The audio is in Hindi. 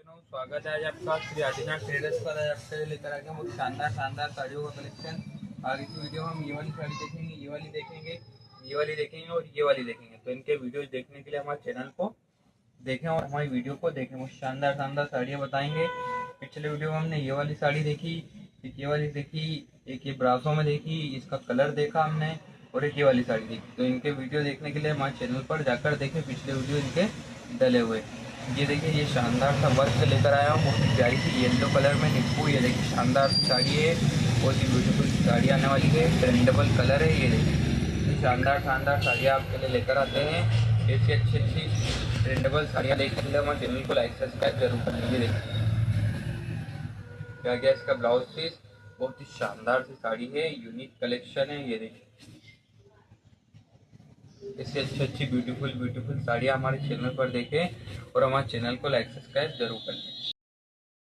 बहनों, स्वागत है आज आपका श्री आदिनाथ ट्रेडर्स पर। आज आपके लिए लेकर आ गए बहुत शानदार शानदार साड़ियों का कलेक्शन। आगे की वीडियो में हम ये वाली साड़ी देखेंगे, ये वाली देखेंगे, ये वाली देखेंगे और ये वाली देखेंगे। तो इनके वीडियोज देखने के लिए हमारे चैनल को देखें और हमारी वीडियो को देखें। बहुत शानदार शानदार साड़ियाँ बताएंगे। पिछले वीडियो में हमने ये वाली साड़ी देखी, एक ये वाली देखी, एक ये ब्रासो में देखी, इसका कलर देखा हमने, और एक ये वाली साड़ी देखी। तो इनके वीडियो देखने के लिए हमारे चैनल पर जाकर देखें, पिछले वीडियो इनके डले हुए। ये देखिए, ये शानदार सा वर्क लेकर आया हूँ, बहुत ही प्यारी सी येलो कलर में नींबू। ये देखिए शानदार सी साड़ी है, बहुत ही ब्यूटीफुल साड़ी आने वाली है, ट्रेंडेबल कलर है। ये देखिए शानदार शानदार साड़ियाँ आपके लिए लेकर आते हैं। ऐसी अच्छी अच्छी ट्रेंडेबल साड़ियाँ देखने के लिए हमारे चैनल को लाइक सब्सक्राइब जरूर कर लीजिए। देखिए क्या गया इसका ब्लाउज पीस, बहुत ही शानदार सी साड़ी है, यूनिक कलेक्शन है। ये देखिए इससे अच्छी अच्छी ब्यूटीफुल ब्यूटीफुल साड़ियाँ हमारे चैनल पर देखें और हमारे चैनल को लाइक सब्सक्राइब जरूर करें।